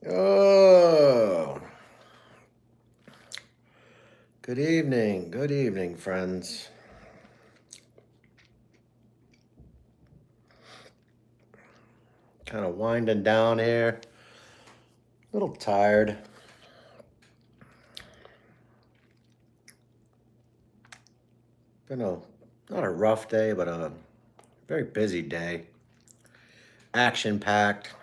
Oh, good evening, friends. Kind of winding down here, a little tired. Been a not a rough day, but a very busy day. Action packed.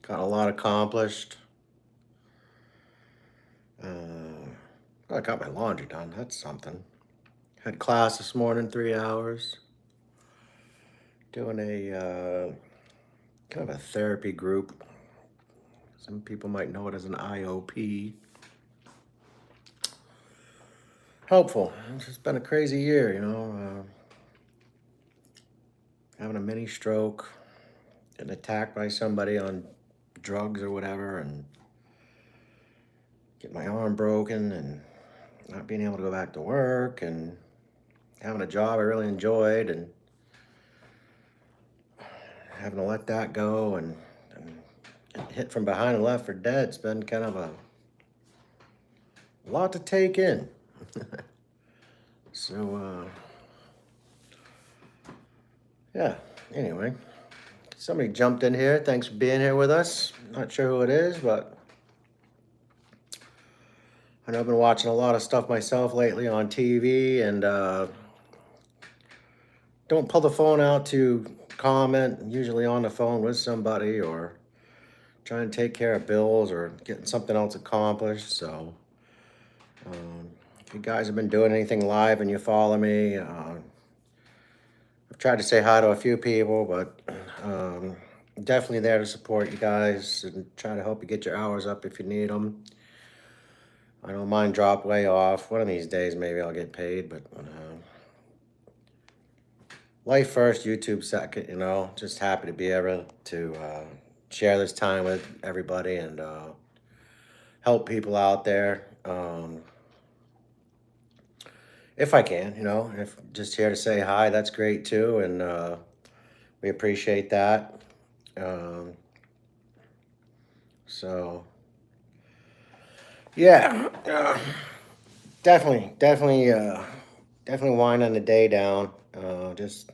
Got a lot accomplished. I got my laundry done. That's something. Had class this morning, 3 hours. Doing a kind of a therapy group. Some people might know it as an IOP. Helpful. It's just been a crazy year, having a mini stroke, getting attacked by somebody on drugs or whatever, and get my arm broken, and not being able to go back to work, and having a job I really enjoyed, and having to let that go, and get hit from behind and left for dead. It's been kind of a lot to take in. So, yeah, anyway, somebody jumped in here. Thanks for being here with us. Not sure who it is, but I know I've been watching a lot of stuff myself lately on TV, and don't pull the phone out to comment, usually on the phone with somebody or trying to take care of bills or getting something else accomplished. So, if you guys have been doing anything live and you follow me, I've tried to say hi to a few people, but definitely there to support you guys and try to help you get your hours up if you need them. I know mine dropped way off. One of these days, maybe I'll get paid, but life first, YouTube second, Just happy to be able to share this time with everybody and help people out there. If I can, if just here to say hi, that's great too. And we appreciate that. Um, so, yeah, definitely winding the day down. Just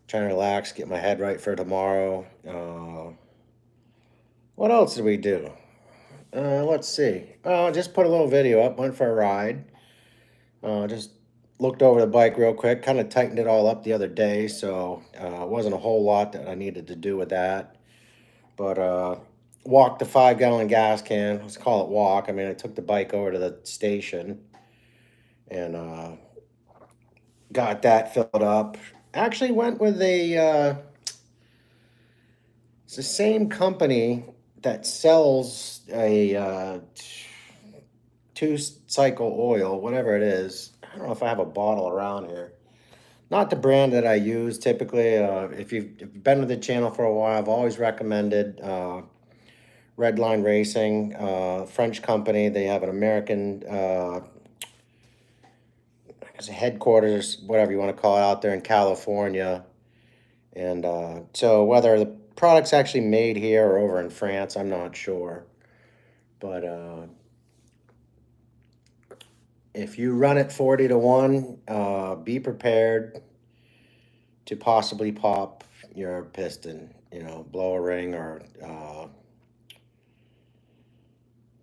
trying to relax, get my head right for tomorrow. What else did we do? Let's see. Just put a little video up. Went for a ride. Just looked over the bike real quick. Kind of tightened it all up the other day, so it wasn't a whole lot that I needed to do with that. But walked the 5 gallon gas can. Let's call it walk. I mean, I took the bike over to the station and got that filled up. Actually, went with it's the same company that sells a two cycle oil, whatever it is. I don't know if I have a bottle around here. Not the brand that I use typically. If you've been to the channel for a while, I've always recommended Red Line Racing, French company. They have an American headquarters, whatever you want to call it, out there in California. And so whether the product's actually made here or over in France, I'm not sure. But if you run it 40 to 1, be prepared to possibly pop your piston, blow a ring or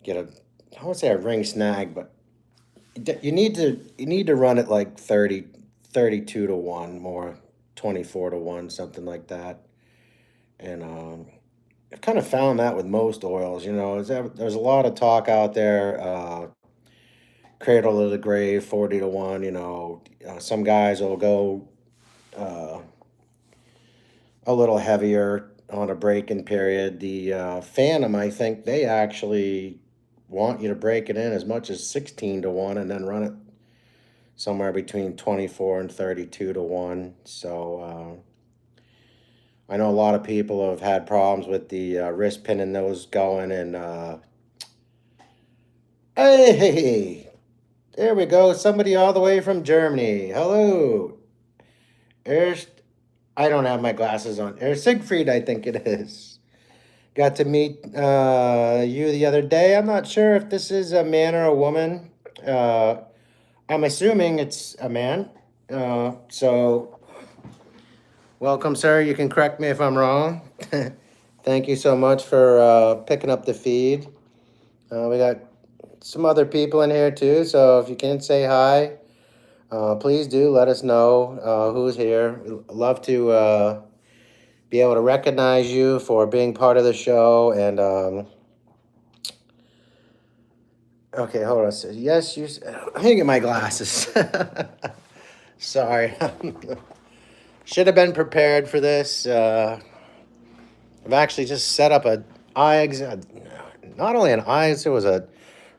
get I won't say a ring snag, but you need to run it like 30, 32 to 1, more 24 to 1, something like that. And I've kind of found that with most oils, there's a lot of talk out there, cradle to the grave, 40 to 1, some guys will go uh, a little heavier on a break-in period. The Phantom, I think they actually want you to break it in as much as 16 to 1 and then run it somewhere between 24 and 32 to 1. So I know a lot of people have had problems with the wrist pin and those going. And hey, there we go. Somebody all the way from Germany. Hello. There's, I don't have my glasses on. There's Siegfried, I think it is. Got to meet you the other day. I'm not sure if this is a man or a woman. I'm assuming it's a man. So, welcome, sir. You can correct me if I'm wrong. Thank you so much for picking up the feed. We got some other people in here too, so if you can say hi, please do let us know who's here. We'd love to be able to recognize you for being part of the show. And okay, hold on. Yes, you. Let me get my glasses. Sorry. Should have been prepared for this. I've actually just set up a eye exam. Not only an eye, there was a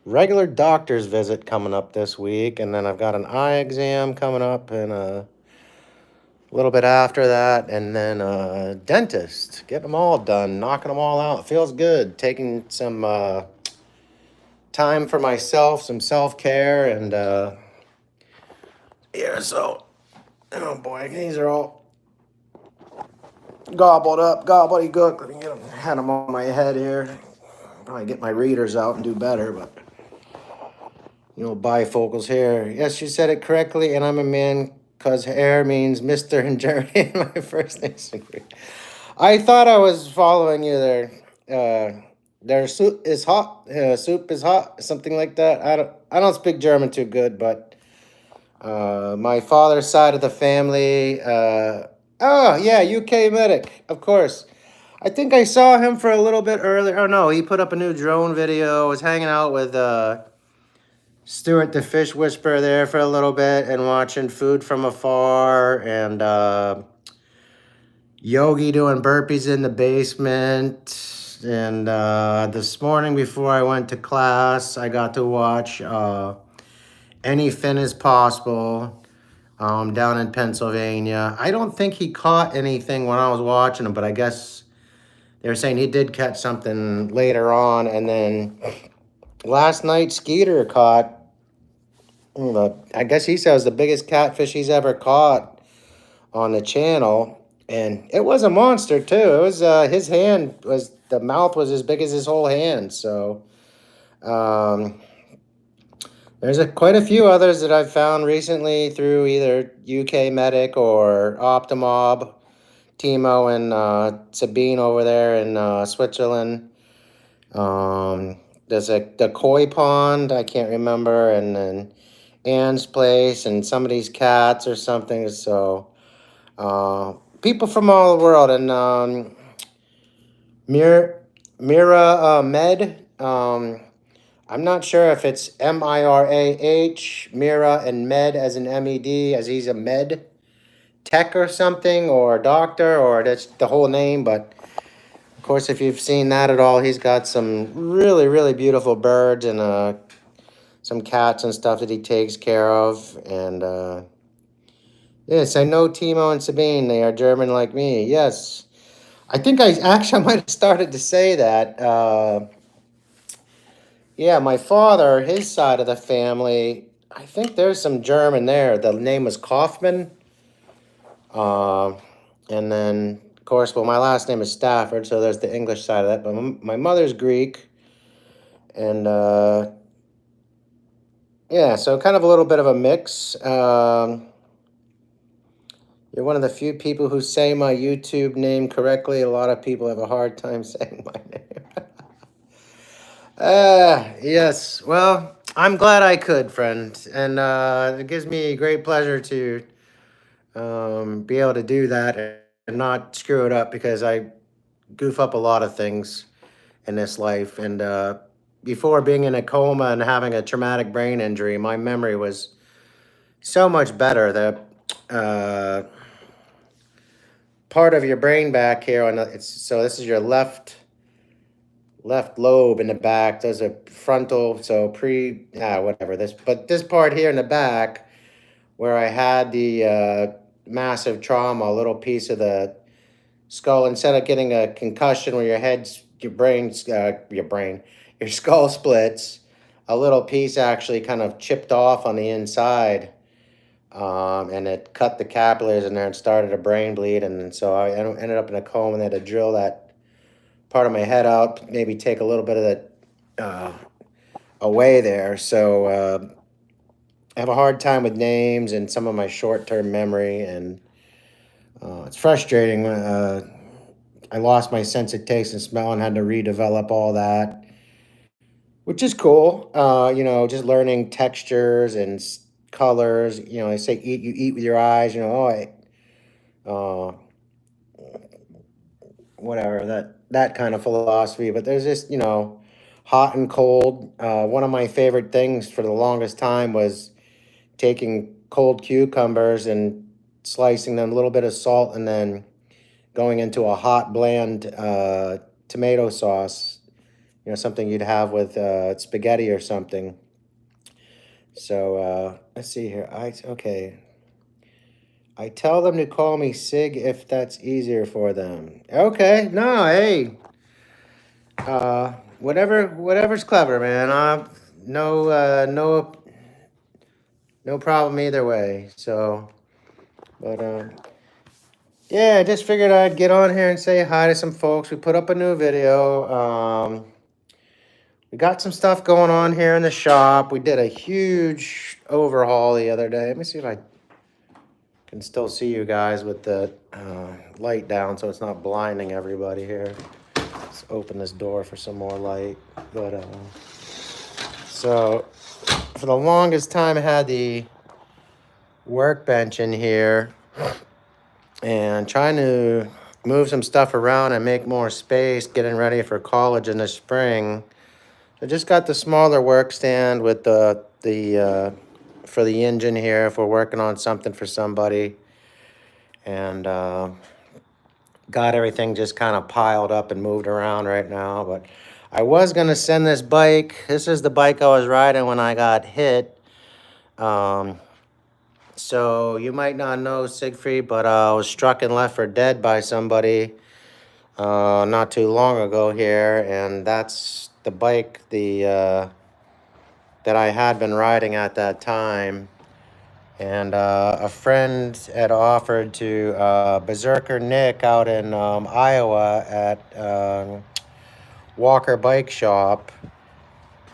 regular doctor's visit coming up this week, and then I've got an eye exam coming up and a little bit after that, and then a dentist. Getting them all done, knocking them all out. Feels good. Taking some time for myself, some self-care, and yeah, so, oh boy, these are all gobbled up, gobbledygook. Let me get them, had them on my head here. Probably get my readers out and do better, but bifocals here. Yes, you said it correctly, and I'm a man because hair means Mr. in German. My first name's I thought I was following you there. Their soup is hot. Soup is hot. Something like that. I don't speak German too good, but my father's side of the family. Oh yeah, UK medic, of course. I think I saw him for a little bit earlier. Oh no, he put up a new drone video. Was hanging out with Stuart the Fish Whisperer there for a little bit and watching Food from Afar, and Yogi doing burpees in the basement. And this morning before I went to class, I got to watch Any Fin is Possible down in Pennsylvania. I don't think he caught anything when I was watching him, but I guess they were saying he did catch something later on. And then last night, Skeeter caught, I guess he says the biggest catfish he's ever caught on the channel. And it was a monster too. It was his hand was, the mouth was as big as his whole hand. So there's quite a few others that I've found recently through either UK Medic or Optimob, Timo and Sabine over there in Switzerland. There's the koi pond, I can't remember, and then Anne's place and somebody's cats or something. So people from all the world. And Mira Med. I'm not sure if it's Mirah, Mira, and Med as an MED, as he's a med tech or something, or doctor, or that's the whole name. But of course, if you've seen that at all, he's got some really, really beautiful birds and some cats and stuff that he takes care of. And yes, I know Timo and Sabine. They are German like me. Yes. I think I might have started to say that. Yeah, my father, his side of the family, I think there's some German there. The name was Kaufman. And then, of course, well, my last name is Stafford, so there's the English side of that. But my mother's Greek. And yeah, so kind of a little bit of a mix. You're one of the few people who say my YouTube name correctly. A lot of people have a hard time saying my name. Yes. Well, I'm glad I could, friend. And it gives me great pleasure to be able to do that and not screw it up, because I goof up a lot of things in this life. And before being in a coma and having a traumatic brain injury, my memory was so much better. The part of your brain back here so this is your left lobe in the back. There's a frontal, so whatever this, but this part here in the back where I had the massive trauma, a little piece of the skull, instead of getting a concussion where your skull splits, a little piece actually kind of chipped off on the inside, and it cut the capillaries in there and started a brain bleed. And so I ended up in a coma and had to drill that part of my head out, maybe take a little bit of that away there. So I have a hard time with names and some of my short-term memory, and it's frustrating. I lost my sense of taste and smell and had to redevelop all that, which is cool. Just learning textures and colors. They say you eat with your eyes. Uh, whatever that kind of philosophy. But there's just hot and cold. One of my favorite things for the longest time was taking cold cucumbers and slicing them, a little bit of salt, and then going into a hot, bland tomato sauce. Something you'd have with spaghetti or something. So let's see here. Okay. I tell them to call me Sig if that's easier for them. Okay. No, hey. Whatever's clever, man. No problem either way. So, but yeah, I just figured I'd get on here and say hi to some folks. We put up a new video. We got some stuff going on here in the shop. We did a huge overhaul the other day. Let me see if I can still see you guys with the light down so it's not blinding everybody here. Let's open this door for some more light. But so for the longest time, I had the workbench in here and trying to move some stuff around and make more space, getting ready for college in the spring. I just got the smaller work stand with the for the engine here if we're working on something for somebody, and got everything just kind of piled up and moved around right now. But I was gonna send this bike. This is the bike I was riding when I got hit. So you might not know Siegfried, but I was struck and left for dead by somebody not too long ago here, and that's the bike that I had been riding at that time. And a friend had offered to Berserker Nick out in Iowa at Walker Bike Shop.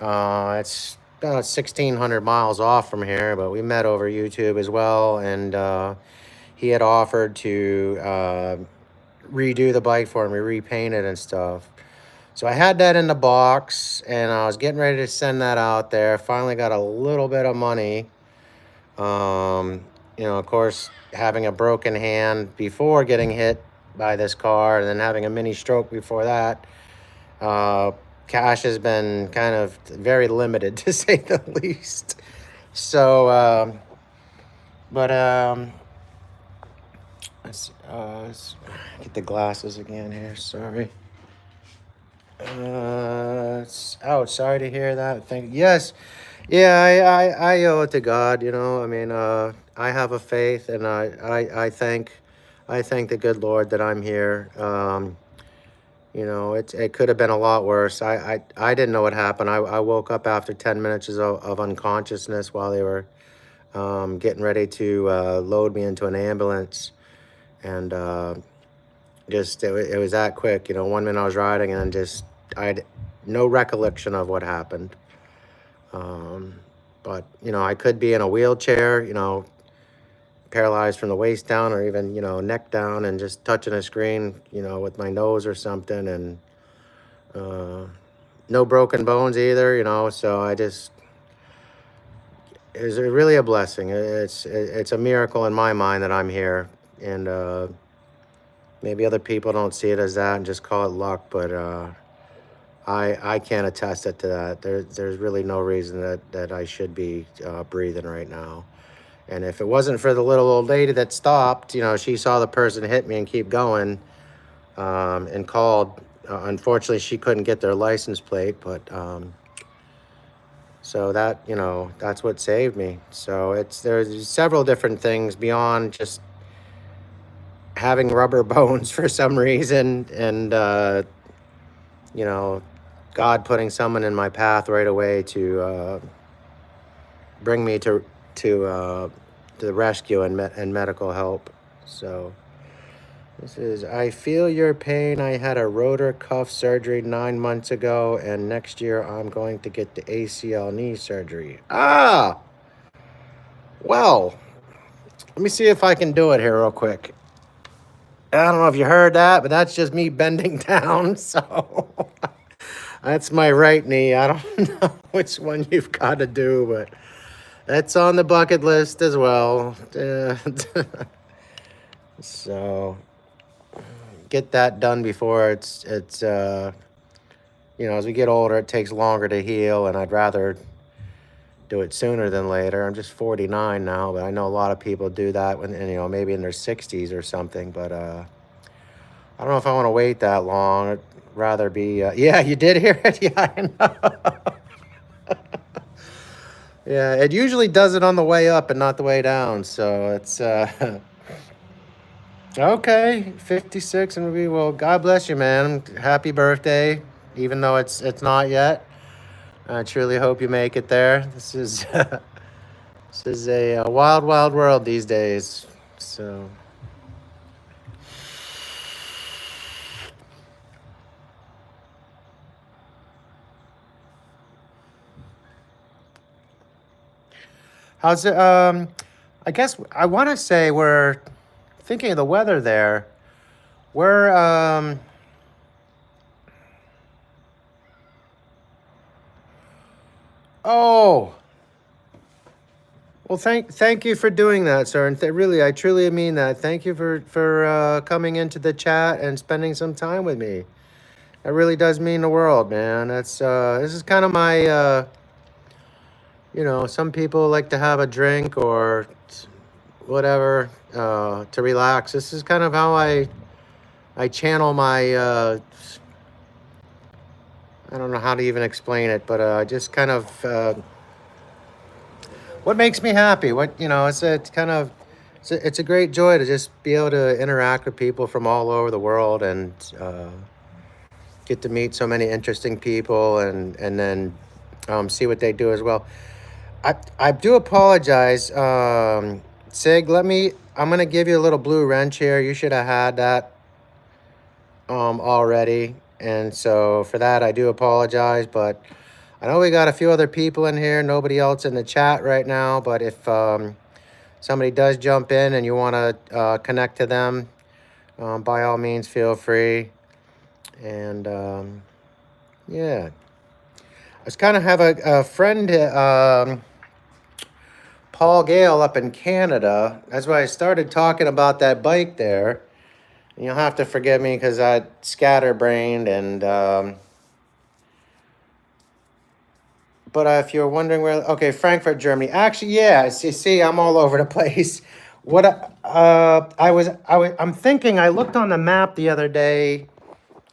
It's about 1,600 miles off from here, but we met over YouTube as well, and he had offered to redo the bike for me, repaint it and stuff. So I had that in the box, and I was getting ready to send that out there. Finally got a little bit of money. Of course, having a broken hand before getting hit by this car, and then having a mini stroke before that, cash has been kind of very limited, to say the least. So, let's get the glasses again here. Sorry. Sorry to hear that. Yes. Yeah, I owe it to God, I mean, I have a faith, and I thank the good Lord that I'm here. It could have been a lot worse. I didn't know what happened. I woke up after 10 minutes of unconsciousness while they were getting ready to load me into an ambulance, and it was that quick. 1 minute I was riding, and then I had no recollection of what happened. But I could be in a wheelchair, paralyzed from the waist down, or even neck down, and just touching a screen, with my nose or something, and no broken bones either, so it's really a blessing. It's a miracle in my mind that I'm here, and maybe other people don't see it as that and just call it luck, but I can't attest it to that. There's really no reason that I should be breathing right now. And if it wasn't for the little old lady that stopped, she saw the person hit me and keep going, and called. Unfortunately, she couldn't get their license plate, but so that's what saved me. So there's several different things beyond just having rubber bones for some reason, and you know, God putting someone in my path right away to bring me to the rescue and medical help. So this is, I feel your pain. I had a rotor cuff surgery 9 months ago, and next year I'm going to get the ACL knee surgery. Ah, well, let me see if I can do it here real quick. I don't know if you heard that, but that's just me bending down. So that's my right knee. I don't know which one you've got to do, but that's on the bucket list as well. So get that done before it's you know, as we get older, it takes longer to heal, and I'd rather do it sooner than later. I'm just 49 now, but I know a lot of people do that when, and, you know, maybe in their 60s or something. But I don't know if I want to wait that long. I'd rather be. Yeah, you did hear it. Yeah, I know. Yeah, it usually does it on the way up and not the way down. So it's okay. 56, and we will. God bless you, man. Happy birthday, even though it's not yet. I truly hope you make it there. This is this is a wild, wild world these days. So. How's it? I guess I want to say we're thinking of the weather there. We're oh, well, thank you for doing that, sir. And really, I truly mean that. Thank you for coming into the chat and spending some time with me. That really does mean the world, man. That's this is kind of my you know, some people like to have a drink or whatever to relax. This is kind of how I channel my I don't know how to even explain it, but just kind of what makes me happy. What, you know, it's kind of it's a great joy to just be able to interact with people from all over the world and get to meet so many interesting people and then see what they do as well. I do apologize, Sig. I'm gonna give you a little blue wrench here. You should have had that already, and so for that I do apologize. But I know we got a few other people in here. Nobody else in the chat right now. But if somebody does jump in and you want to connect to them, by all means, feel free. And yeah, I was kind of have a friend. Paul Gale up in Canada. That's why I started talking about that bike there. And you'll have to forgive me because I scatterbrained and but if you're wondering where, okay, Frankfurt, Germany. Actually, yeah. See, I'm all over the place. What I'm thinking. I looked on the map the other day.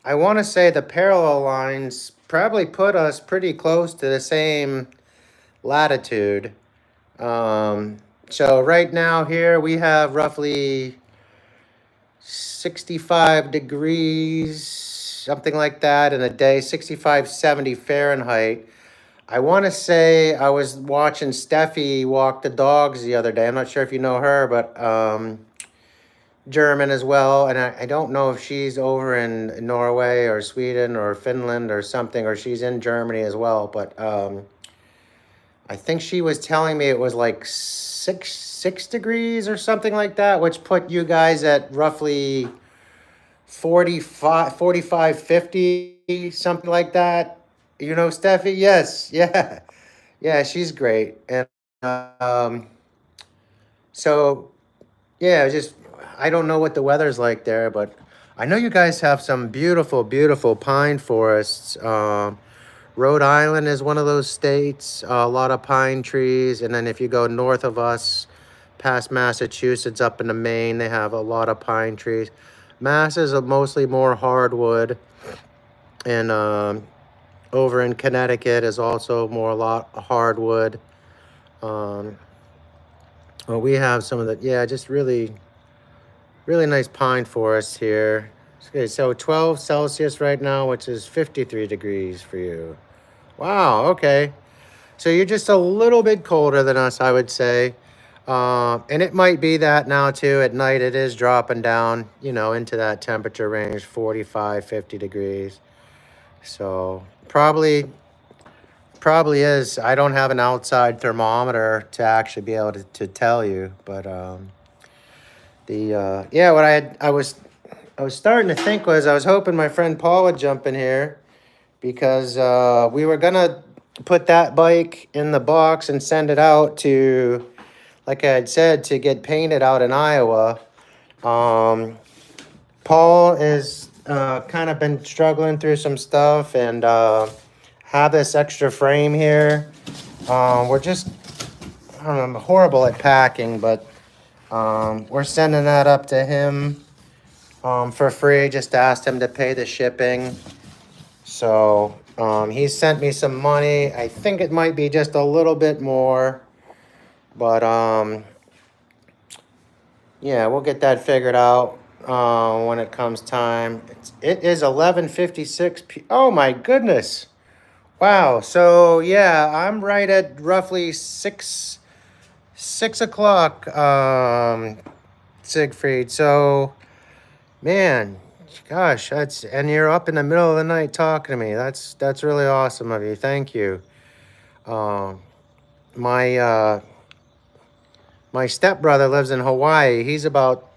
I want to say the parallel lines probably put us pretty close to the same latitude. So right now here we have roughly 65 degrees, something like that in a day, 65, 70 Fahrenheit. I want to say I was watching Steffi walk the dogs the other day. I'm not sure if you know her, but German as well. And I don't know if she's over in Norway or Sweden or Finland or something, or she's in Germany as well. But I think she was telling me it was like six degrees or something like that, which put you guys at roughly 45, 50, something like that. You know, Steffi? Yes, yeah. Yeah, she's great. And um, so, yeah, just, I don't know what the weather's like there, but I know you guys have some beautiful, beautiful pine forests. Rhode Island is one of those states, a lot of pine trees. And then if you go north of us, past Massachusetts, up into Maine, they have a lot of pine trees. Mass is mostly more hardwood. And over in Connecticut is also more a lot hardwood. Well, we have some of the, yeah, just really Really nice pine forest here. Okay, so 12 Celsius right now, which is 53 degrees for you. Wow, okay. So you're just a little bit colder than us, I would say. And it might be that now too. At night, it is dropping down, into that temperature range, 45, 50 degrees. So probably is. I don't have an outside thermometer to actually be able to tell you, but yeah, what I was starting to think was I was hoping my friend Paul would jump in here because we were gonna put that bike in the box and send it out to, like I had said, to get painted out in Iowa. Paul is kind of been struggling through some stuff and have this extra frame here. We're just, I don't know, I'm horrible at packing, but we're sending that up to him for free. Just asked him to pay the shipping. So he sent me some money. I think it might be just a little bit more, but yeah, we'll get that figured out when it comes time. It is 11:56 p. Oh my goodness! Wow. So yeah, I'm right at roughly six o'clock, Siegfried. So man, gosh, and you're up in the middle of the night talking to me. That's really awesome of you. Thank you. Um, my my stepbrother lives in Hawaii. He's about,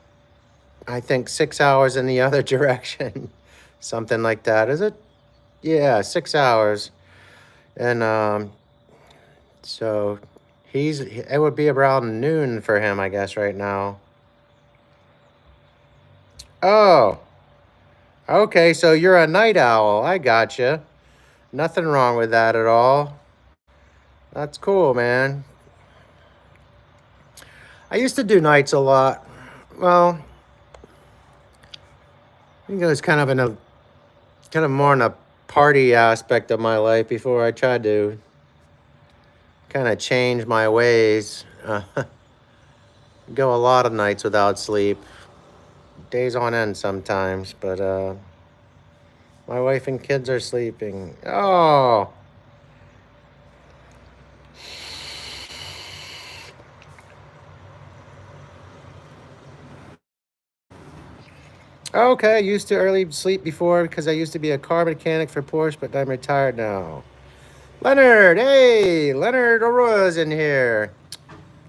I think, 6 hours in the other direction, something like that. Is it? Yeah, 6 hours. And so it would be around noon for him, I guess, right now. Oh, okay. So you're a night owl. I gotcha. Nothing wrong with that at all. That's cool, man. I used to do nights a lot. Well, I think it was kind of more in a party aspect of my life before I tried to kind of change my ways. Go a lot of nights without sleep, days on end sometimes, but my wife and kids are sleeping. Oh, okay. I used to early sleep before because I used to be a car mechanic for Porsche, but I'm retired now. Leonard, hey, Leonard Aurora's in here.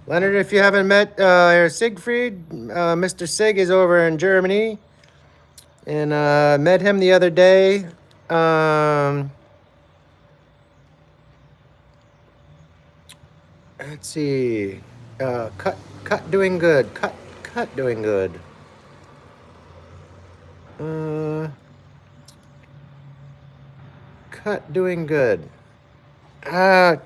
Leonard, if you haven't met Siegfried, Mr. Sig is over in Germany, and met him the other day. Let's see. Cut doing good. Cut doing good. Uh, cut doing good. Uh,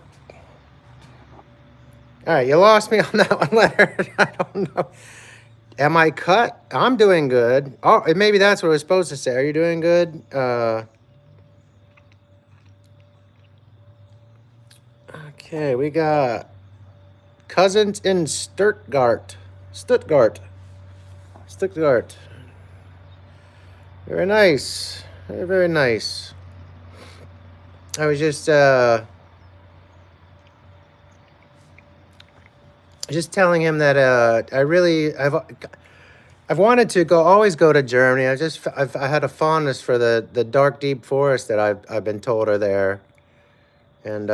all right, you lost me on that one, Leonard. I don't know. Am I cut? I'm doing good. Oh, maybe that's what I was supposed to say. Are you doing good? Okay, we got cousins in Stuttgart. Stuttgart. Very nice. Very, very nice. I was just telling him that I've wanted to always go to Germany. I had a fondness for the dark deep forest that I've been told are there, and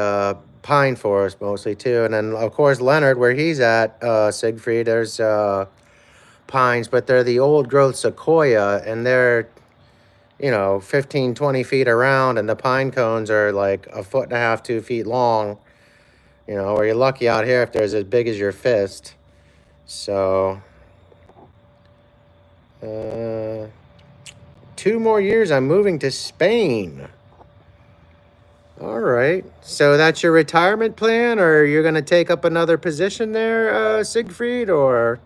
pine forest mostly too. And then of course Leonard, where he's at, Siegfried, there's pines, but they're the old growth sequoia, and they're 15, 20 feet around, and the pine cones are like a foot and a half, 2 feet long. Or you're lucky out here if there's as big as your fist. So, 2 more years, I'm moving to Spain. All right. So that's your retirement plan, or you're going to take up another position there, Siegfried, or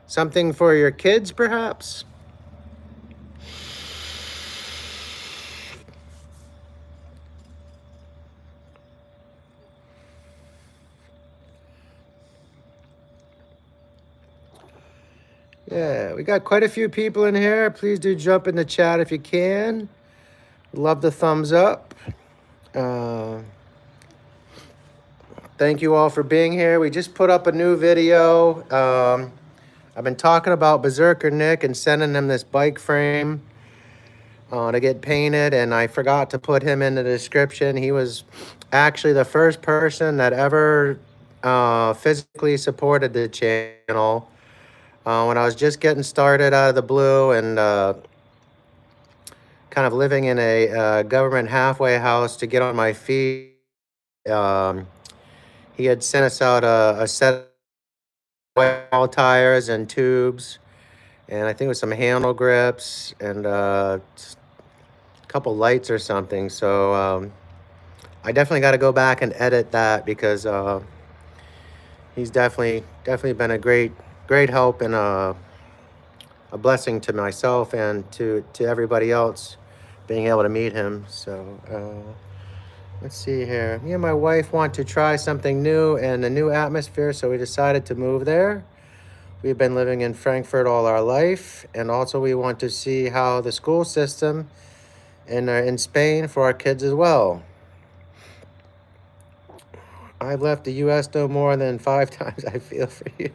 something for your kids, perhaps? Yeah, we got quite a few people in here. Please do jump in the chat if you can. Love the thumbs up. Uh, thank you all for being here. We just put up a new video. I've been talking about Berserker Nick and sending him this bike frame to get painted, and I forgot to put him in the description. He was actually the first person that ever physically supported the channel when I was just getting started out of the blue and kind of living in a government halfway house to get on my feet. He had sent us out a set of wall tires and tubes, and I think it was some handle grips and a couple lights or something. So I definitely got to go back and edit that because he's definitely been a great help and a blessing to myself and to everybody else being able to meet him. So let's see here. Me and my wife want to try something new and a new atmosphere, so we decided to move there. We've been living in Frankfurt all our life, and also we want to see how the school system in Spain for our kids as well. I've left the U.S. no more than 5 times. I feel for you.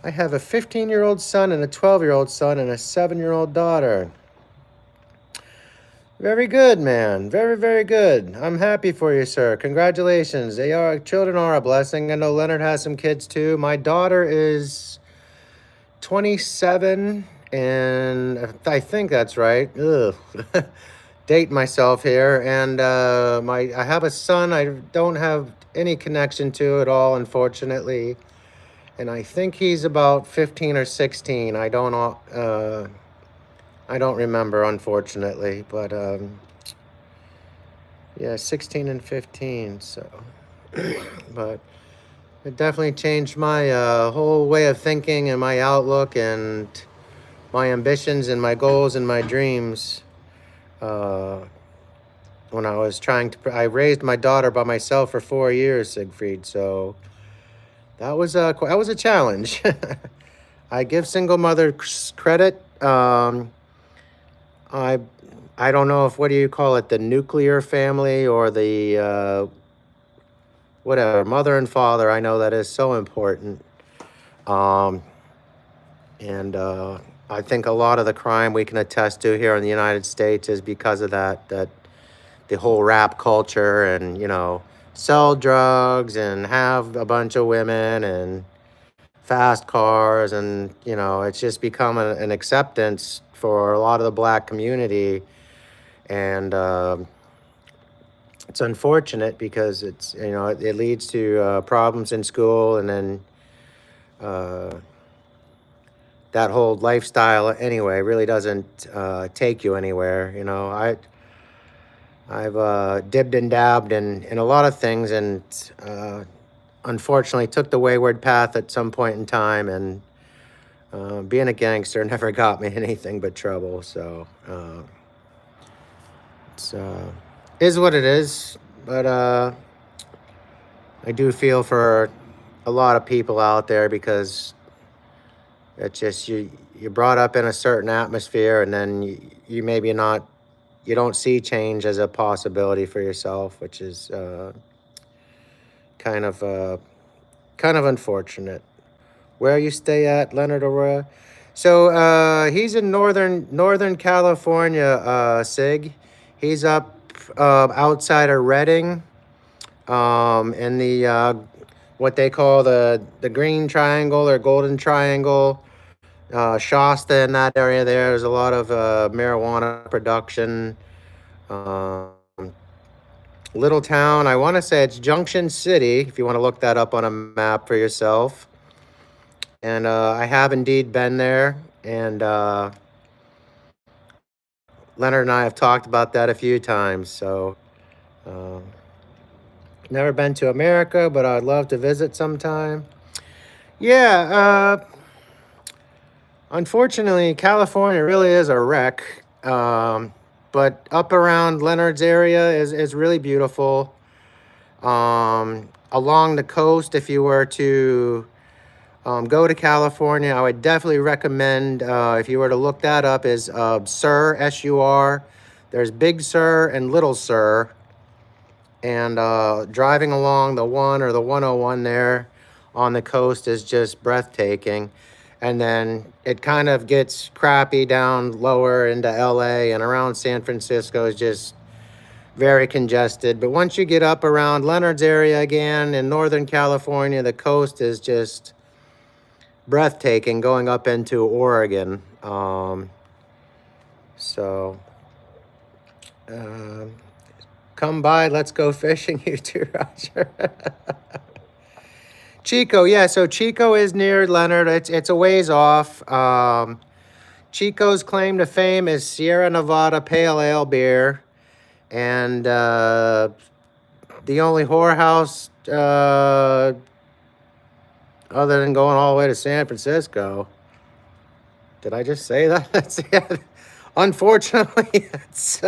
I have a 15-year-old son and a 12-year-old son and a 7-year-old daughter. Very good, man. Very good. I'm happy for you, sir. Congratulations. Children are a blessing. I know Leonard has some kids too. My daughter is 27, and I think that's right. Ugh. Date myself here. And I have a son I don't have any connection to at all, unfortunately. And I think he's about 15 or 16. I don't remember, unfortunately, but yeah, 16 and 15. So, but it definitely changed my whole way of thinking and my outlook and my ambitions and my goals and my dreams. When I was I raised my daughter by myself for 4 years, Siegfried. So that was a challenge. I give single mothers credit. I don't know what do you call it, the nuclear family or the whatever, mother and father. I know that is so important. And I think a lot of the crime we can attest to here in the United States is because of that the whole rap culture and, sell drugs and have a bunch of women and fast cars. And, it's just become an acceptance for a lot of the black community. And it's unfortunate because it's, it leads to problems in school, and then that whole lifestyle anyway really doesn't take you anywhere. I've dibbed and dabbed in a lot of things, and unfortunately took the wayward path at some point in time, and being a gangster never got me anything but trouble. So it's is what it is. But I do feel for a lot of people out there because it's just you're brought up in a certain atmosphere, and then you maybe not, you don't see change as a possibility for yourself, which is kind of unfortunate. Where you stay at, Leonard Aurora? So he's in Northern California, Sig. He's up outside of Redding, in the what they call the Green Triangle or Golden Triangle, Shasta, in that area. There's a lot of marijuana production. Little town, I want to say it's Junction City, if you want to look that up on a map for yourself. And I have indeed been there, and Leonard and I have talked about that a few times. So never been to America, but I'd love to visit sometime. Yeah, unfortunately, California really is a wreck. But up around Leonard's area is really beautiful. Along the coast, if you were to Go to California. I would definitely recommend, if you were to look that up, is Sur, S-U-R. There's Big Sur and Little Sur. And driving along the 1 or the 101 there on the coast is just breathtaking. And then it kind of gets crappy down lower into LA, and around San Francisco is just very congested. But once you get up around Leonard's area again in Northern California, the coast is just breathtaking going up into Oregon. So come by, let's go fishing, you too, Roger. Chico, yeah, so Chico is near Leonard. It's a ways off. Chico's claim to fame is Sierra Nevada Pale Ale beer. And the only whorehouse, other than going all the way to San Francisco. Did I just say that? That's it. Unfortunately, it's...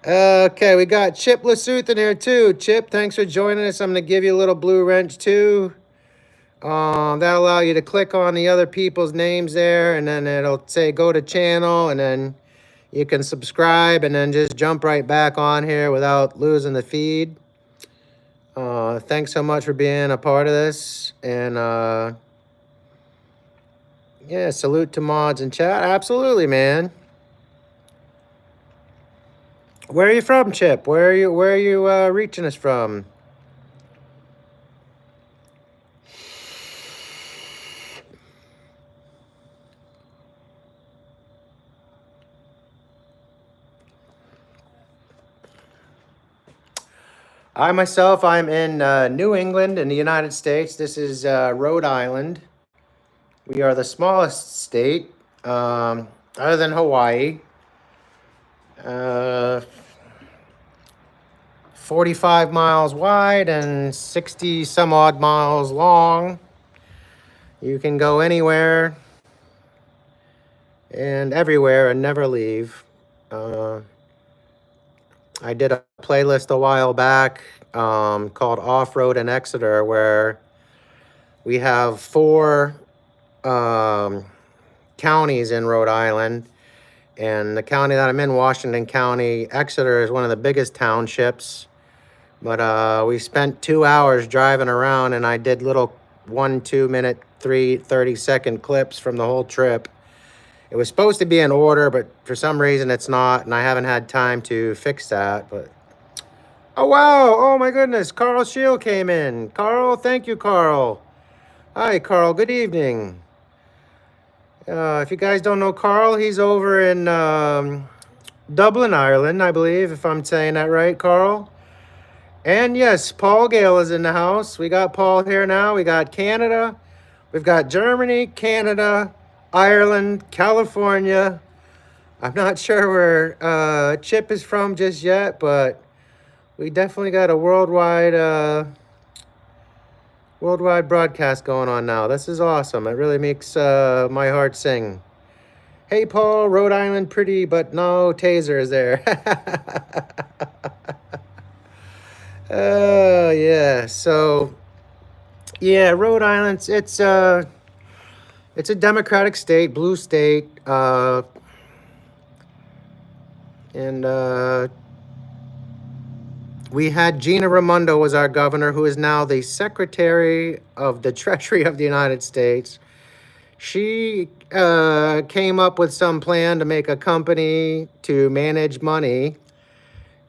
Okay, we got Chip Lassuth in here too. Chip, thanks for joining us. I'm going to give you a little blue wrench too. That'll allow you to click on the other people's names there, and then it'll say go to channel, and then you can subscribe, and then just jump right back on here without losing the feed. Thanks so much for being a part of this. And yeah, salute to mods in chat. Absolutely, man. Where are you from, Chip? Where are you reaching us from? I'm in New England in the United States. This is Rhode Island. We are the smallest state, other than Hawaii. 45 miles wide and 60 some odd miles long. You can go anywhere and everywhere and never leave. I did a playlist a while back called Off-Road in Exeter, where we have 4 counties in Rhode Island. And the county that I'm in, Washington County, Exeter is one of the biggest townships. But we spent 2 hours driving around, and I did little 1, 2 minute, 30-second clips from the whole trip. It was supposed to be in order, but for some reason it's not, and I haven't had time to fix that. But oh wow, oh my goodness, Carl Shield came in. Carl, thank you, Carl. Hi, Carl, good evening. If you guys don't know Carl, he's over in Dublin, Ireland, I believe, if I'm saying that right, Carl. And yes, Paul Gale is in the house. We got Paul here now. We got Canada. We've got Germany, Canada, Ireland, California. I'm not sure where Chip is from just yet, but we definitely got a worldwide broadcast going on now. This is awesome. It really makes my heart sing. Hey, Paul, Rhode Island pretty, but no taser is there. Oh, yeah. So, yeah, Rhode Island, it's a Democratic state, blue state. And we had Gina Raimondo was our governor, who is now the Secretary of the Treasury of the United States. She came up with some plan to make a company to manage money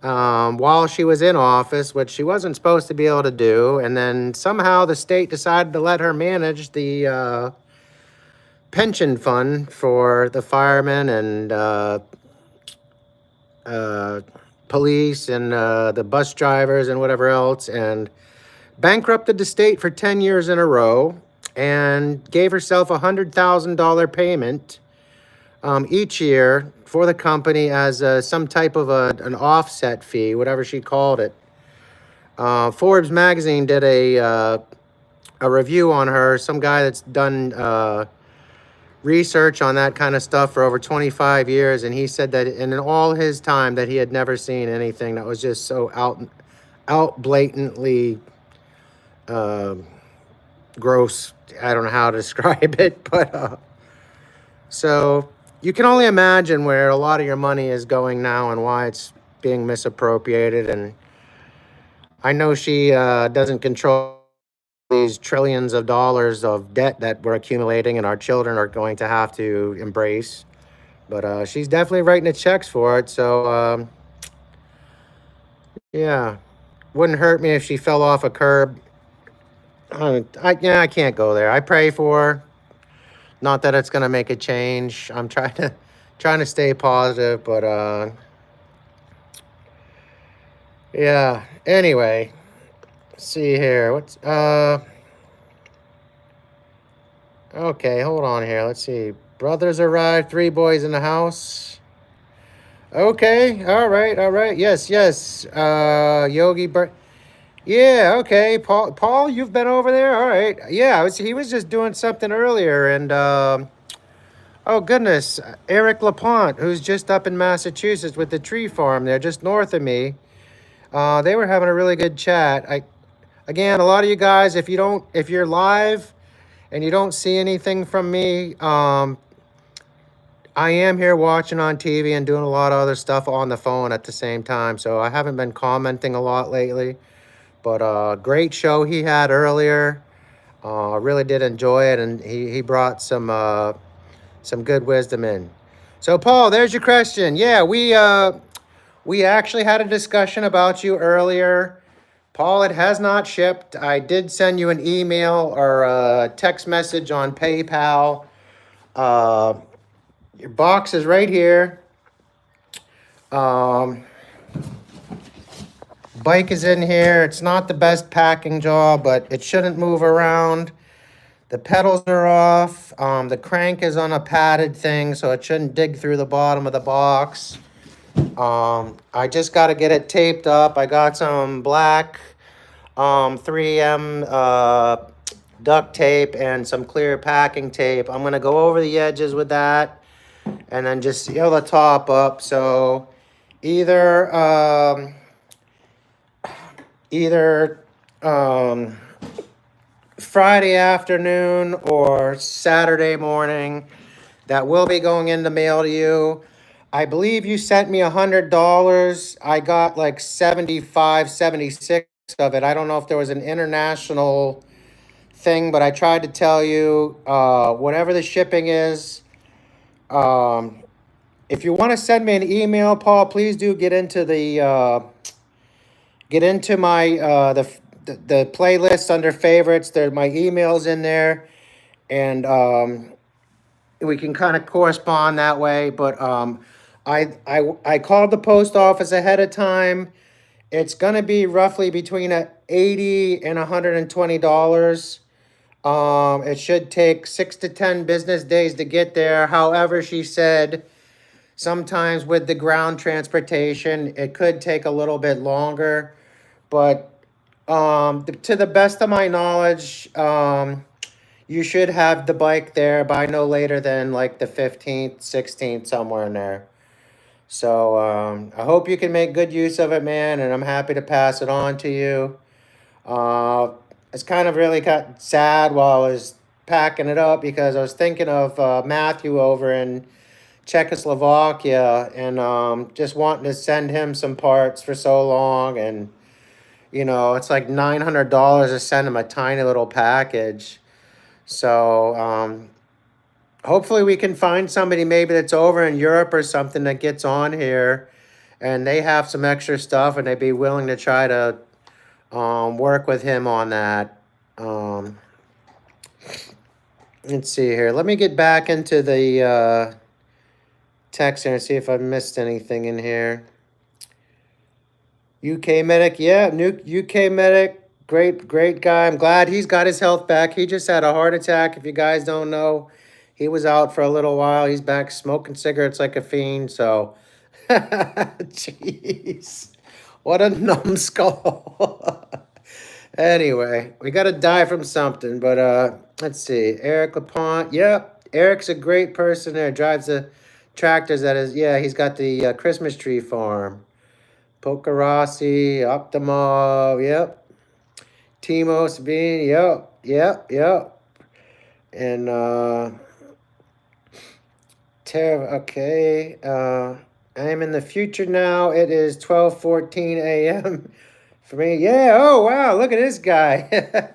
while she was in office, which she wasn't supposed to be able to do. And then somehow the state decided to let her manage the pension fund for the firemen and police and the bus drivers and whatever else, and bankrupted the state for 10 years in a row, and gave herself a $100,000 payment each year for the company as some type of an offset fee, whatever she called it. Forbes magazine did a review on her, some guy that's done research on that kind of stuff for over 25 years, and he said that in all his time that he had never seen anything that was just so out blatantly gross. I don't know how to describe it, but so you can only imagine where a lot of your money is going now and why it's being misappropriated. And I know she doesn't control these trillions of dollars of debt that we're accumulating and our children are going to have to embrace. But she's definitely writing the checks for it. So, yeah, wouldn't hurt me if she fell off a curb. I can't go there. I pray for her. Not that it's gonna make a change. I'm trying to stay positive, but yeah. Anyway, see here. What's okay, hold on here. Let's see. Brothers arrived, three boys in the house. Okay, all right, all right. Yes, yes. Yogi Yeah, okay. Paul, you've been over there? All right. Yeah, he was just doing something earlier and oh goodness, Eric LaPont, who's just up in Massachusetts with the tree farm there, just north of me. They were having a really good chat. Again, a lot of you guys, if you're live and you don't see anything from me, I am here watching on TV and doing a lot of other stuff on the phone at the same time. So I haven't been commenting a lot lately. But great show he had earlier. I really did enjoy it, and he brought some good wisdom in. So Paul, there's your question. Yeah, we actually had a discussion about you earlier. Paul, it has not shipped. I did send you an email or a text message on PayPal. Uh, your box is right here. Um, Bike is in here. It's not the best packing job, but it shouldn't move around. The pedals are off. The crank is on a padded thing, so it shouldn't dig through the bottom of the box. I just got to get it taped up. I got some black 3M duct tape and some clear packing tape. I'm going to go over the edges with that and then just seal the top up. So either either Friday afternoon or Saturday morning, that will be going in the mail to you. I believe you sent me $100. I got like 75, 76 of it. I don't know if there was an international thing, but I tried to tell you, whatever the shipping is, if you want to send me an email, Paul, please do get into my the playlist under favorites. There, my email's in there, and we can kind of correspond that way. But I called the post office ahead of time. It's gonna be roughly between $80 and $120. It should take 6 to 10 business days to get there. However, she said sometimes with the ground transportation, it could take a little bit longer. But to the best of my knowledge, you should have the bike there by no later than like the 15th, 16th, somewhere in there. So I hope you can make good use of it, man, and I'm happy to pass it on to you. Uh, it's kind of really got sad while I was packing it up because I was thinking of Matthew over in Czechoslovakia and just wanting to send him some parts for so long. And, it's like $900 to send him a tiny little package. So hopefully we can find somebody maybe that's over in Europe or something that gets on here and they have some extra stuff and they'd be willing to try to work with him on that. Let's see here. Let me get back into the text here and see if I missed anything in here. UK medic, yeah, new UK medic, great guy. I'm glad he's got his health back. He just had a heart attack. If you guys don't know, he was out for a little while. He's back smoking cigarettes like a fiend. So, jeez, what a numbskull. Anyway, we got to die from something. But let's see, Eric LaPont. Yep, Eric's a great person there. Drives the tractors. He's got the Christmas tree farm. Pocarossi, Optimo, yep. Timo Sabine, yep. And okay. I am in the future now. It is 12:14 a.m. for me. Yeah. Oh wow, look at this guy.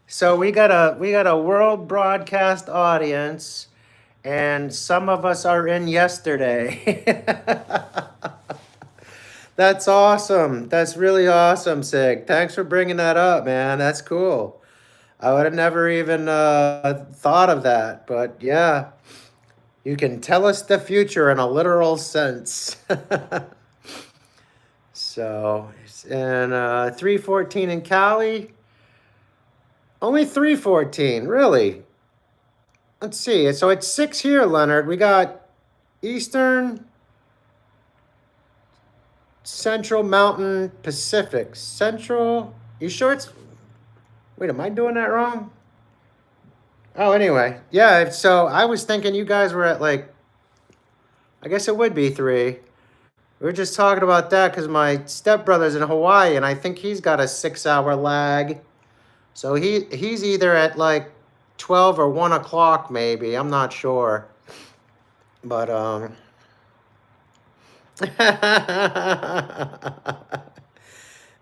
So we got a world broadcast audience, and some of us are in yesterday. That's awesome. That's really awesome, Sig. Thanks for bringing that up, man. That's cool. I would have never even thought of that, but yeah, you can tell us the future in a literal sense. So, and 3:14 in Cali, only 3:14, really. Let's see. So it's 6 here, Leonard. We got Eastern, Central, Mountain, Pacific. Central. You sure it's. Wait, am I doing that wrong? Oh, anyway. Yeah, so I was thinking you guys were at like. I guess it would be 3. We were just talking about that because my stepbrother's in Hawaii and I think he's got a 6-hour lag. So he's either at like 12 or 1 o'clock maybe. I'm not sure. But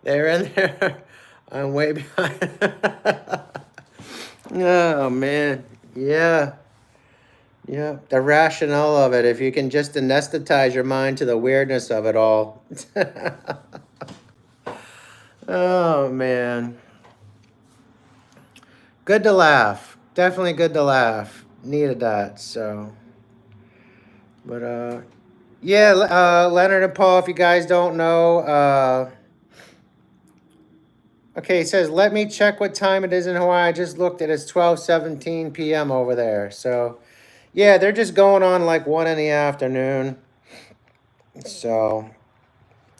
they're in there. I'm way behind. Oh man. Yeah. Yeah. The rationale of it, if you can just anesthetize your mind to the weirdness of it all. Oh man. Good to laugh. Definitely good to laugh. Needed that, so. But yeah, Leonard and Paul, if you guys don't know, okay, it says, let me check what time it is in Hawaii. I just looked at it. It's 12:17 p.m. over there. So, yeah, they're just going on like 1 in the afternoon. So,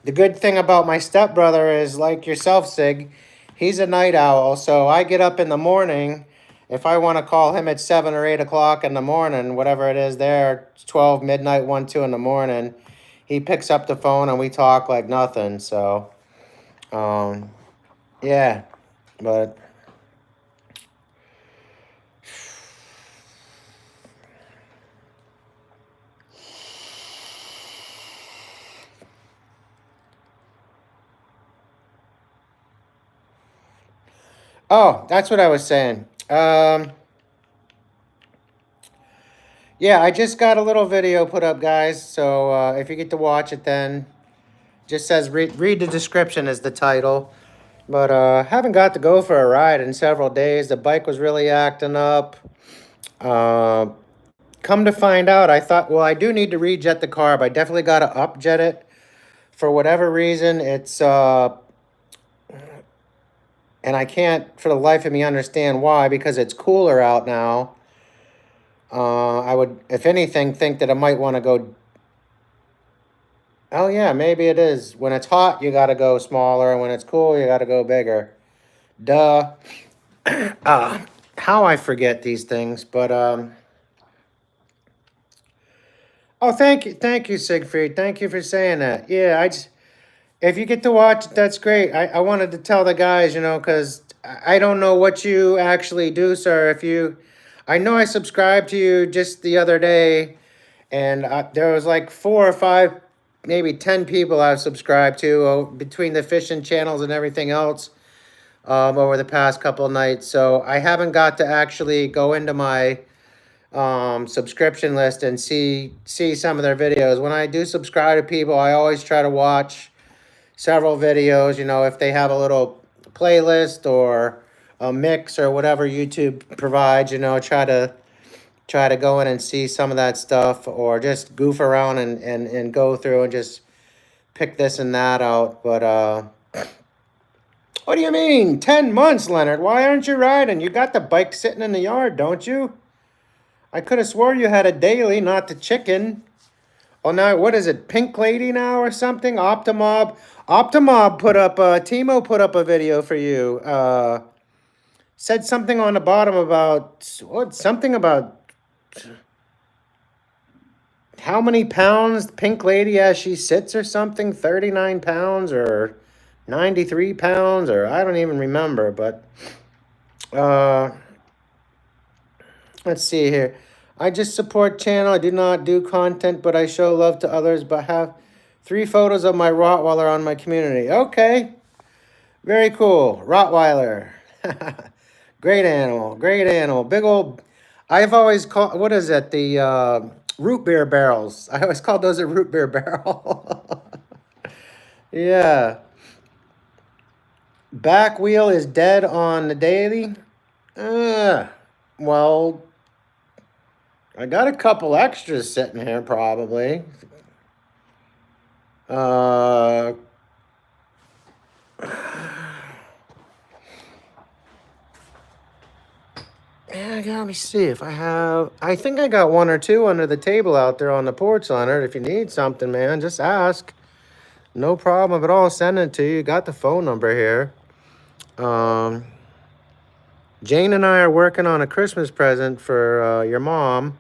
the good thing about my stepbrother is, like yourself, Sig, he's a night owl. So, I get up in the morning. If I want to call him at 7 or 8 o'clock in the morning, whatever it is there, 12, midnight, 1, 2 in the morning, he picks up the phone and we talk like nothing. So, yeah, but oh, that's what I was saying. Yeah, I just got a little video put up, guys. So if you get to watch it, then just says read the description is the title. But haven't got to go for a ride in several days. The bike was really acting up. Come to find out, I thought, well, I do need to rejet the carb. I definitely got to upjet it. For whatever reason, it's and I can't for the life of me understand why, because it's cooler out now. I would, if anything, think that I might want to go. Oh yeah, maybe it is. When it's hot, you got to go smaller, and when it's cool, you got to go bigger. Duh. How I forget these things, but oh, thank you, Siegfried. Thank you for saying that. Yeah, if you get to watch it, that's great. I wanted to tell the guys, because I don't know what you actually do, sir. I know I subscribed to you just the other day, and there was like 4 or 5, maybe 10 people I've subscribed to between the fishing channels and everything else over the past couple of nights. So I haven't got to actually go into my subscription list and see some of their videos. When I do subscribe to people, I always try to watch several videos, if they have a little playlist or a mix or whatever YouTube provides, try to go in and see some of that stuff, or just goof around and go through and just pick this and that out. But what do you mean 10 months, Leonard? Why aren't you riding? You got the bike sitting in the yard, don't you? I could have swore you had a daily, not the chicken. Oh, now, what is it, Pink Lady now or something? Optimob put up, Timo put up a video for you. Said something on the bottom about, something about how many pounds Pink Lady as she sits or something, 39 pounds or 93 pounds, or I don't even remember, but uh, let's see here. I just support channel. I do not do content, but I show love to others, but have 3 photos of my Rottweiler on my community. Okay, very cool. Rottweiler. Great animal, great animal. Big old, I've always called, what is it? The root beer barrels. I always called those a root beer barrel. Yeah. Back wheel is dead on the daily. Uh, well, I got a couple extras sitting here probably. Uh, yeah, let me see if I have. I think I got 1 or 2 under the table out there on the porch, Leonard. If you need something, man, just ask. No problem at all. Send it to you. Got the phone number here. Jane and I are working on a Christmas present for your mom.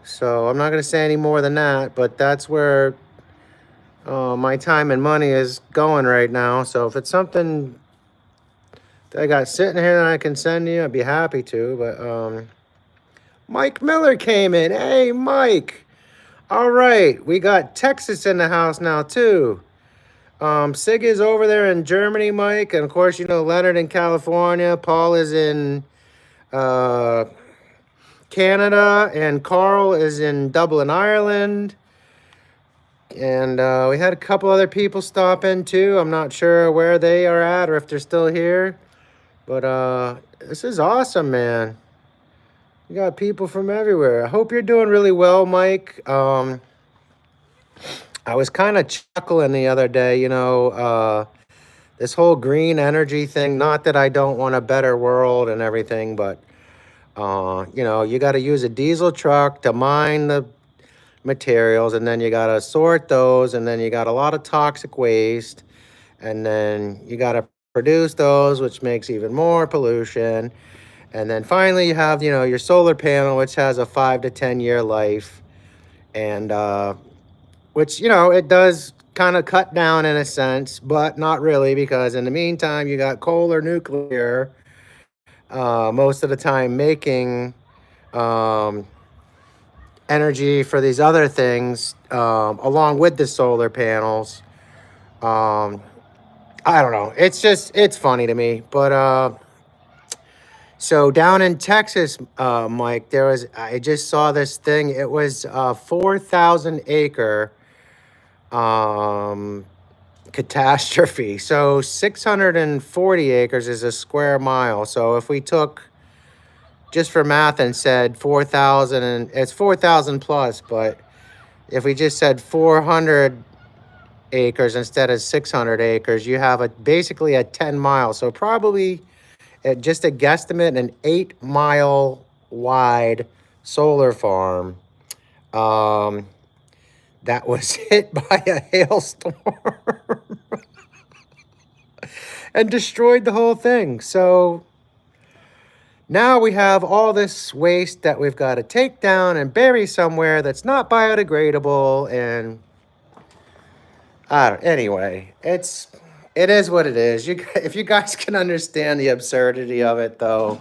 So I'm not going to say any more than that, but that's where my time and money is going right now. So if it's something that I got sitting here that I can send you, I'd be happy to. But Mike Miller came in. Hey, Mike. All right. We got Texas in the house now, too. Sig is over there in Germany, Mike. And, of course, you know Leonard in California. Paul is in Canada. And Carl is in Dublin, Ireland. And we had a couple other people stop in, too. I'm not sure where they are at or if they're still here. But this is awesome, man. You got people from everywhere. I hope you're doing really well, Mike. I was kind of chuckling the other day, you know, this whole green energy thing. Not that I don't want a better world and everything, but, you know, you got to use a diesel truck to mine the materials, and then you got to sort those, and then you got a lot of toxic waste, and then you got to produce those, which makes even more pollution. And then finally you have, you know, your solar panel, which has a 5 to 10 year life. And which, you know, it does kind of cut down in a sense, but not really, because in the meantime, you got coal or nuclear most of the time making energy for these other things along with the solar panels. I don't know. It's just, it's funny to me. But so down in Texas, Mike, I just saw this thing. It was a 4,000 acre catastrophe. So 640 acres is a square mile. So if we took, just for math, and said 4,000, and it's 4,000 plus, but if we just said 400 acres instead of 600 acres, you have basically a 10 mile. So probably just a guesstimate, an 8-mile wide solar farm that was hit by a hailstorm and destroyed the whole thing. So now we have all this waste that we've got to take down and bury somewhere that's not biodegradable. And anyway, it is what it is. If you guys can understand the absurdity of it, though,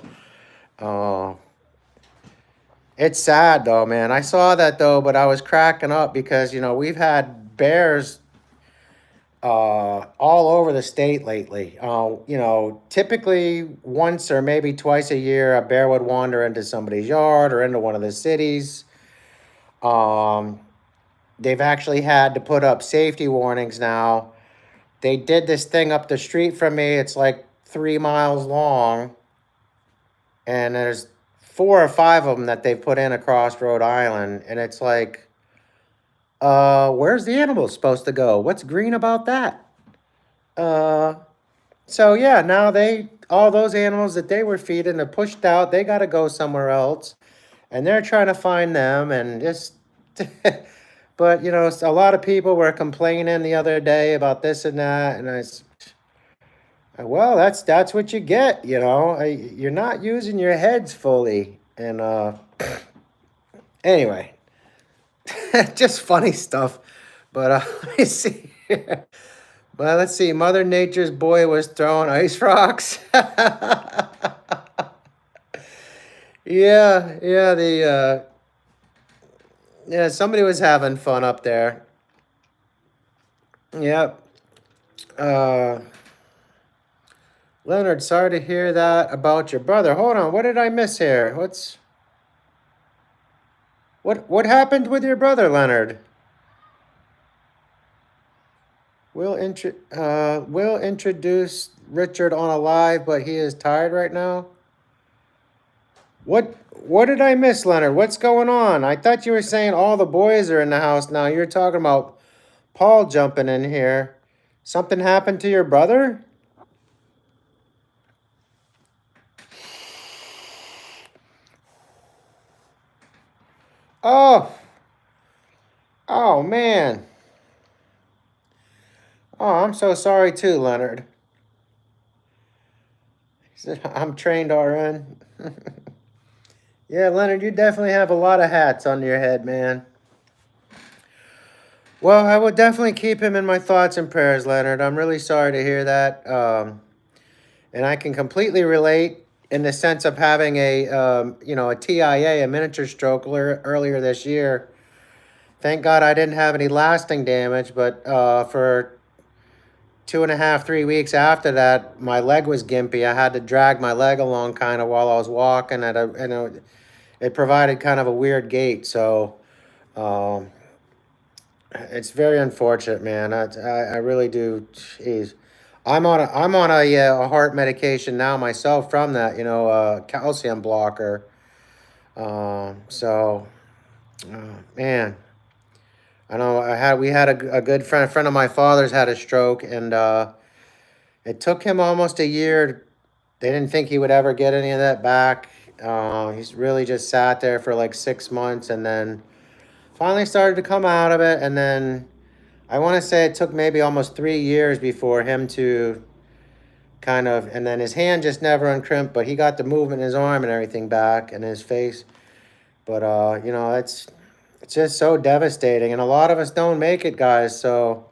it's sad, though, man. I saw that, though, but I was cracking up because, you know, we've had bears all over the state lately. You know, typically once or maybe twice a year, a bear would wander into somebody's yard or into one of the cities. They've actually had to put up safety warnings now. They did this thing up the street from me. It's like 3 miles long, and there's 4 or 5 of them that they've put in across Rhode Island, and it's like, where's the animal supposed to go? What's green about that? So yeah, now all those animals that they were feeding are pushed out. They got to go somewhere else, and they're trying to find them, and just, but you know, a lot of people were complaining the other day about this and that, and well, that's what you get, you know. You're not using your heads fully, and anyway, just funny stuff. But let me see. Well, let's see. Mother Nature's boy was throwing ice rocks. Yeah. Yeah, somebody was having fun up there. Yep. Uh, Leonard, sorry to hear that about your brother. Hold on, what did I miss here? What happened with your brother, Leonard? Will introduce Richard on a live, but he is tired right now. What did I miss, Leonard? What's going on? I thought you were saying all the boys are in the house now. You're talking about Paul jumping in here. Something happened to your brother? Oh, oh man. Oh, I'm so sorry too, Leonard. He said, I'm trained RN. Yeah, Leonard, you definitely have a lot of hats on your head, man. Well, I will definitely keep him in my thoughts and prayers, Leonard. I'm really sorry to hear that. And I can completely relate in the sense of having a TIA, a miniature stroke earlier this year. Thank God I didn't have any lasting damage, but for 2.5, 3 weeks after that, my leg was gimpy. I had to drag my leg along kind of while I was walking it provided kind of a weird gait. So, um, it's very unfortunate, man. I really do. Jeez, I'm on a heart medication now myself from that. Calcium blocker. So, man, I know we had a good friend of my father's had a stroke, and it took him almost a year. They didn't think he would ever get any of that back. He's really just sat there for like 6 months, and then finally started to come out of it, and then I want to say it took maybe almost 3 years before him to and then his hand just never uncrimped, but he got the movement in his arm and everything back and his face. But, it's just so devastating. And a lot of us don't make it, guys. So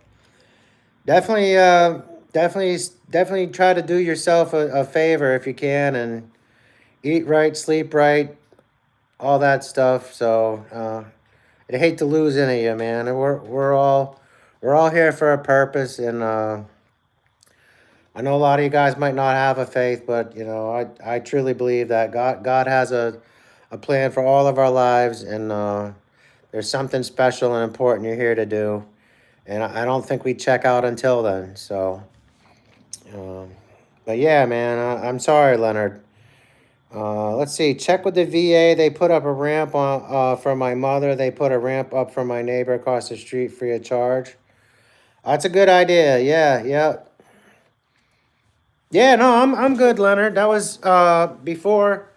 definitely, definitely try to do yourself a favor if you can and eat right, sleep right, all that stuff. So, I'd hate to lose any of you, man. And we're all here for a purpose, and I know a lot of you guys might not have a faith, but I truly believe that God has a plan for all of our lives, and there's something special and important you're here to do, and I don't think we check out until then. So, um, but yeah, man, I'm sorry, Leonard. Let's see. Check with the VA. They put up a ramp for my mother. They put a ramp up for my neighbor across the street free of charge. That's a good idea. Yeah, yeah. Yeah, no, I'm good, Leonard. That was before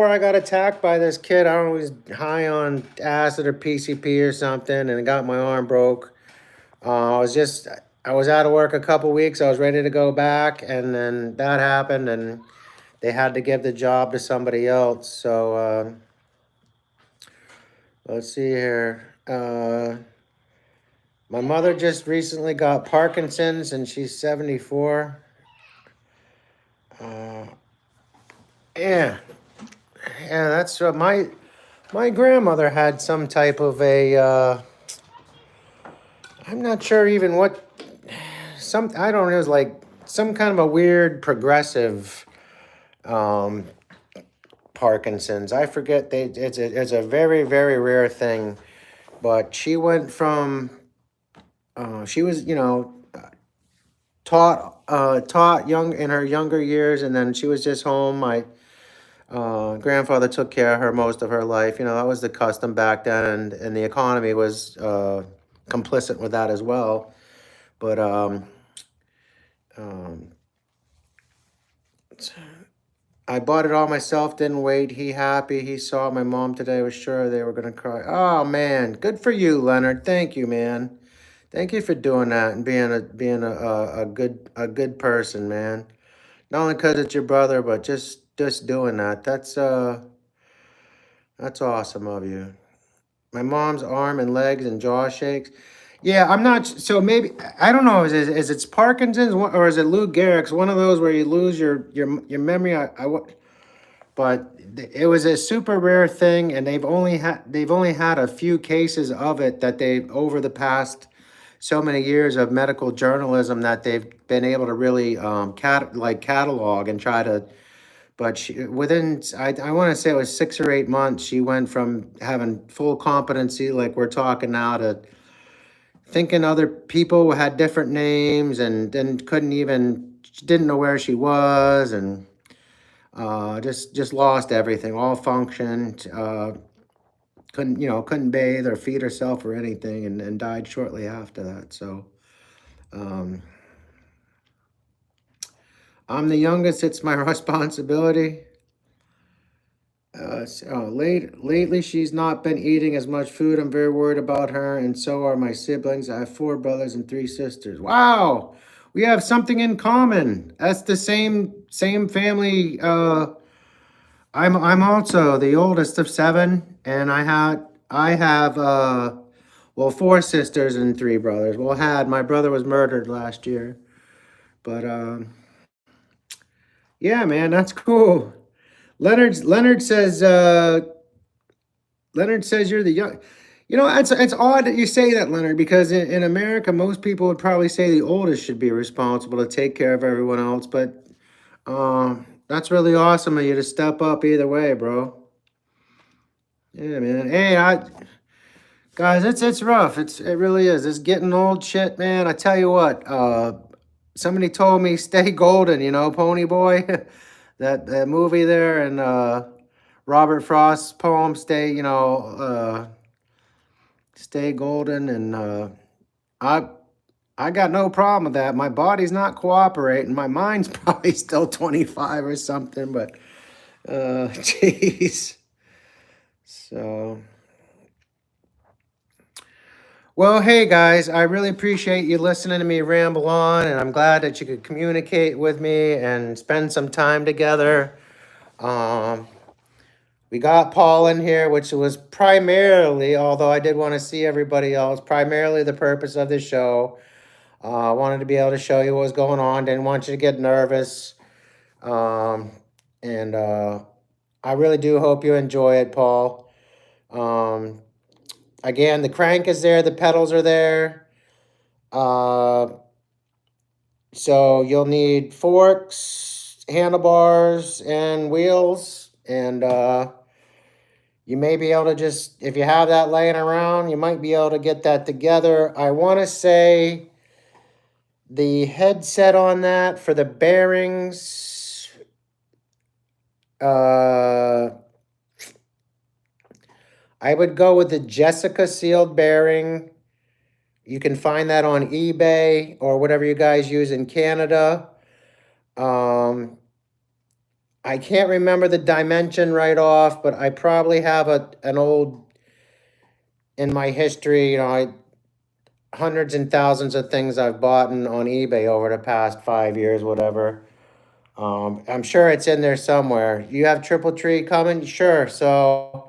I got attacked by this kid. I was high on acid or PCP or something, and got my arm broke. I was out of work a couple weeks. I was ready to go back, and then that happened, and they had to give the job to somebody else. So let's see here. My mother just recently got Parkinson's, and she's 74. Yeah, yeah, that's what my grandmother had some type of a. I'm not sure even what I don't know. It was like some kind of a weird progressive um, Parkinson's. I forget. It's a very very rare thing, but she went from she was taught young in her younger years, and then she was just home. My grandfather took care of her most of her life. That was the custom back then, and the economy was complicit with that as well. But um, I bought it all myself, didn't wait. He happy. He saw my mom today, was sure they were going to cry. Oh, man. Good for you, Leonard. Thank you, man. Thank you for doing that and being a good person, man. Not only because it's your brother, but just doing that. That's awesome of you. My mom's arm and legs and jaw shakes. Yeah, I'm not. So maybe I don't know. Is it's Parkinson's or is it Lou Gehrig's? One of those where you lose your memory. But it was a super rare thing, and they've only had a few cases of it that they over the past so many years of medical journalism that they've been able to really catalog and try to. But within I want to say it was 6 or 8 months, she went from having full competency, like we're talking now, to thinking other people had different names and then couldn't even didn't know where she was and just lost everything, all function. Couldn't bathe or feed herself or anything, and died shortly after that. So um, I'm the youngest. It's my responsibility. Lately, she's not been eating as much food. I'm very worried about her, and so are my siblings. I have 4 brothers and 3 sisters. Wow, we have something in common. That's the same family. I'm also the oldest of 7, and I have 4 sisters and 3 brothers. Well, had my brother was murdered last year, but yeah, man, that's cool. Leonard says you're the young. It's odd that you say that, Leonard, because in America, most people would probably say the oldest should be responsible to take care of everyone else. But that's really awesome of you to step up either way, bro. Yeah, man. Hey, guys, it's rough. It really is. It's getting old shit, man. I tell you what. Somebody told me stay golden. Pony Boy, that movie there, and Robert Frost's poem stay golden, and I I got no problem with that. My body's not cooperating. My mind's probably still 25 or something, but jeez. So, well, hey guys, I really appreciate you listening to me ramble on, and I'm glad that you could communicate with me and spend some time together. Um, we got Paul in here, which was primarily, although I did want to see everybody else, primarily the purpose of this show. I wanted to be able to show you what was going on. Didn't want you to get nervous. Um, and I really do hope you enjoy it, Paul. Um, Again, the crank is there, the pedals are there. Uh, so you'll need forks, handlebars, and wheels. And you may be able to just, if you have that laying around, you might be able to get that together. I want to say the headset on that for the bearings, I would go with the Jessica sealed bearing. You can find that on eBay or whatever you guys use in Canada. I can't remember the dimension right off, but I probably have an old, in my history, hundreds and thousands of things I've bought on eBay over the past 5 years, whatever. I'm sure it's in there somewhere. You have Triple Tree coming? Sure. So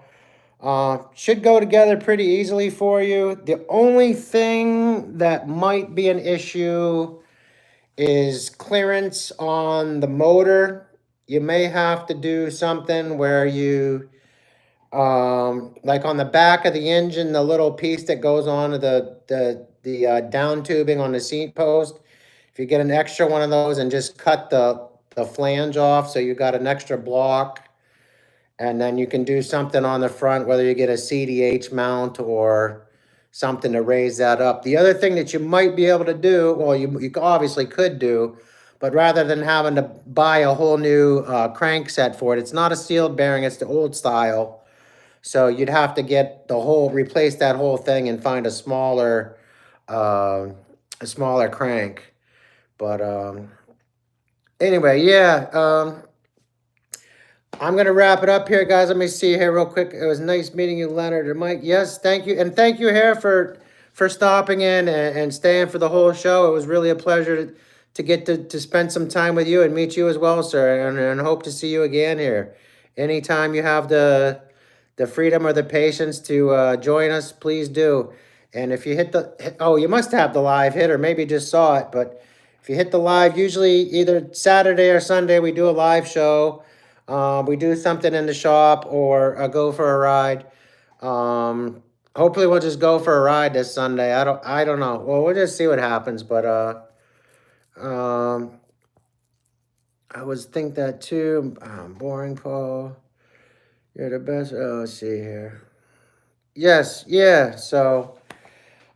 should go together pretty easily for you. The only thing that might be an issue is clearance on the motor. You may have to do something where you, like on the back of the engine, the little piece that goes on to the down tubing on the seat post. If you get an extra one of those and just cut the flange off, so you got an extra block, and then you can do something on the front, whether you get a CDH mount or something to raise that up. The other thing that you might be able to do, well, you obviously could do, but rather than having to buy a whole new crank set for it, it's not a sealed bearing, it's the old style. So you'd have to replace that whole thing and find a smaller crank. But anyway, yeah. I'm gonna wrap it up here, guys. Let me see here real quick. It was nice meeting you, Leonard and Mike. Yes, thank you, and thank you, here for stopping in and staying for the whole show. It was really a pleasure to get to spend some time with you and meet you as well, sir. And hope to see you again here. Anytime you have the freedom or the patience to join us, please do. And if you oh, you must have the live hit, or maybe just saw it. But if you hit the live, usually either Saturday or Sunday, we do a live show. We do something in the shop or go for a ride. Hopefully we'll just go for a ride this Sunday. I don't know. Well, we'll just see what happens. But um, I was think that too. Boring, Paul. You're the best. Oh, let's see here. Yes, yeah. So,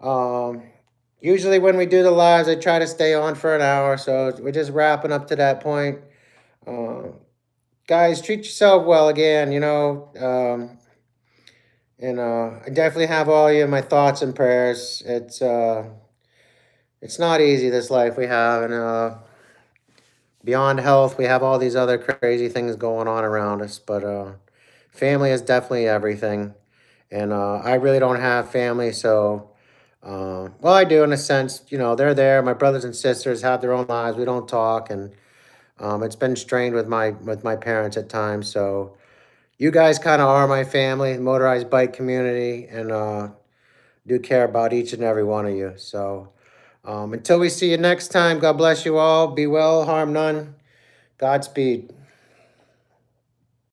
um, usually when we do the lives, I try to stay on for an hour. So we're just wrapping up to that point. Uh, Guys, treat yourself well again. And I definitely have all you in my thoughts and prayers. It's not easy, this life we have, and beyond health, we have all these other crazy things going on around us. But family is definitely everything, and I really don't have family, so well, I do in a sense. They're there. My brothers and sisters have their own lives. We don't talk, and it's been strained with my parents at times. So you guys kind of are my family, motorized bike community, and do care about each and every one of you. So until we see you next time, God bless you all. Be well, harm none. Godspeed.